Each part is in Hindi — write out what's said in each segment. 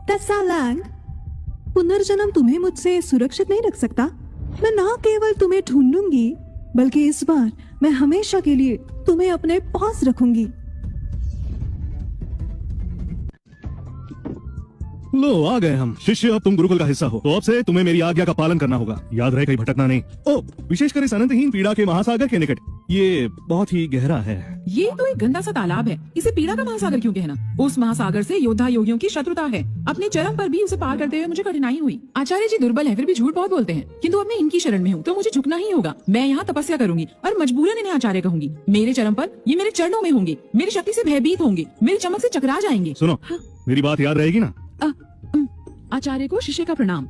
टेसा लैंग, पुनर्जन्म तुम्हें मुझसे सुरक्षित नहीं रख सकता। मैं ना केवल तुम्हें ढूंढूंगी बल्कि इस बार मैं हमेशा के लिए तुम्हें अपने पास रखूंगी। लो आ गए हम। शिष्य, अब तुम गुरुकुल का हिस्सा हो, तो अब से तुम्हें मेरी आज्ञा का पालन करना होगा। याद रहे कहीं भटकना नहीं। ओ, विशेषकर इस अनंतहीन पीड़ा के महासागर के निकट। ये बहुत ही गहरा है। ये तो एक गंदा सा तालाब है, इसे पीड़ा का महासागर क्यों कहना? उस महासागर से योद्धा योगियों की शत्रुता है। अपने चरम पर भी उसे पार करते हुए मुझे कठिनाई हुई। आचार्य जी दुर्बल है, फिर भी झूठ बहुत बोलते हैं, किंतु अब मैं इनकी शरण में हूँ तो मुझे झुकना ही होगा। मैं यहाँ तपस्या करूंगी और मजबूरन इन्हें आचार्य कहूंगी। मेरे चरम पर ये मेरे चरणों में होंगे, मेरी शक्ति से भयभीत होंगे, मेरी चमक से चकरा जाएंगे। सुनो, मेरी बात याद रहेगी ना? आचार्य को शिष्य का प्रणाम।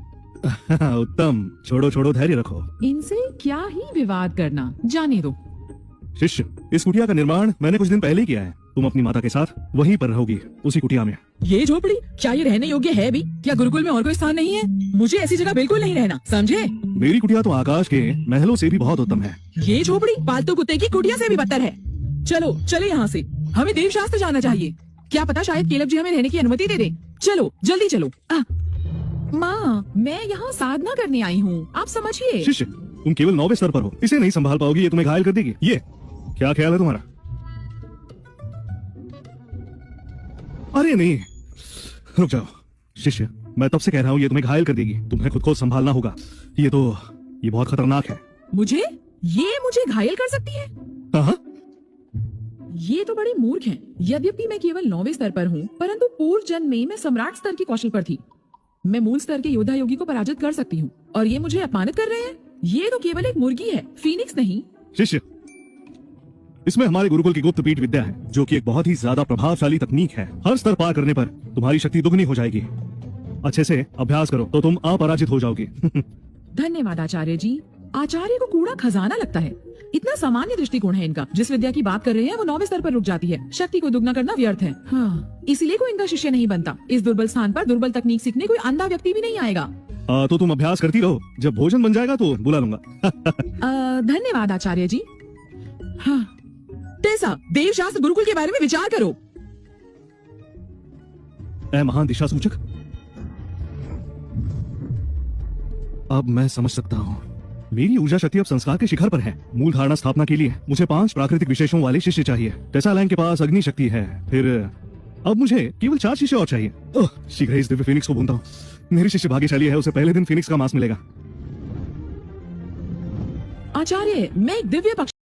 उत्तम, छोड़ो छोड़ो, धैर्य रखो। इनसे क्या ही विवाद करना, जाने दो। शिष्य, इस कुटिया का निर्माण मैंने कुछ दिन पहले ही किया है। तुम अपनी माता के साथ वहीं पर रहोगी, उसी कुटिया में। ये झोपड़ी क्या ये रहने योग्य है भी? क्या गुरुकुल में और कोई स्थान नहीं है? मुझे ऐसी जगह बिल्कुल नहीं रहना, समझे? मेरी कुटिया तो आकाश के महलों से भी बहुत उत्तम है। ये झोपड़ी पालतू कुत्ते की कुटिया से भी बदतर है। चलो चले यहाँ से, हमें देवशास्त्र जाना चाहिए। क्या पता शायद केलव जी हमें रहने की अनुमति दे दे। चलो जल्दी चलो। माँ, मैं यहाँ साधना करने आई हूँ, आप समझिए। शिष्य, तुम केवल 9वें स्तर पर हो, इसे नहीं संभाल पाओगी, ये तुम्हें घायल कर देगी। ये क्या ख्याल है तुम्हारा? अरे नहीं, रुक जाओ। शिष्य, मैं तब से कह रहा हूँ ये तुम्हें घायल कर देगी, तुम्हें खुद को संभालना होगा। ये बहुत खतरनाक है। मुझे घायल कर सकती है? हाँ, ये तो बड़ी मूर्ख हैं। यद्यपि मैं केवल 9वें स्तर पर हूँ, परंतु पूर्व जन्म में मैं सम्राट स्तर की कौशल पर थी। मैं मूल स्तर के योद्धा योगी को पराजित कर सकती हूँ, और ये मुझे अपमानित कर रहे हैं। ये तो केवल एक मुर्गी है, फीनिक्स नहीं। शिष्य, इसमें हमारे गुरुकुल की गुप्त पीठ विद्या है, जो कि एक बहुत ही ज्यादा प्रभावशाली तकनीक है। हर स्तर पार करने पर तुम्हारी शक्ति दुगनी हो जाएगी। अच्छे से अभ्यास करो तो तुम अपराजित हो जाओगी। धन्यवाद आचार्य जी। आचार्य को कूड़ा खजाना लगता है। इतना सामान्य दृष्टिकोण है इनका। जिस विद्या की बात कर रहे हैं वो 9वें स्तर पर रुक जाती है। शक्ति को दुगना करना व्यर्थ है। हाँ, इसीलिए कोई इनका शिष्य नहीं बनता। इस दुर्बल स्थान पर दुर्बल तकनीक सीखने कोई अंधा व्यक्ति भी नहीं आएगा। तो तुम अभ्यास करती रहो, जब भोजन बन जाएगा तो बुला लूंगा। धन्यवाद आचार्य जी। हाँ, टेसा, देवशास्त्र गुरुकुल के बारे में विचार करो। ऐ महान दिशा सूचक, अब मैं समझ सकता हूँ। मेरी ऊर्जा शक्ति अब संस्कार के शिखर पर है। मूल धारणा स्थापना के लिए मुझे 5 प्राकृतिक विशेषों वाले शिष्य चाहिए। टेसा लैंग के पास अग्नि शक्ति है, फिर अब मुझे केवल 4 शिष्य और चाहिए। शीघ्र ही इस दिव्य फिनिक्स को भूनता हूँ। मेरी शिष्य भाग्यशाली है, उसे पहले दिन फिनिक्स का मांस मिलेगा। आचार्य, मैं एक दिव्य पक्षी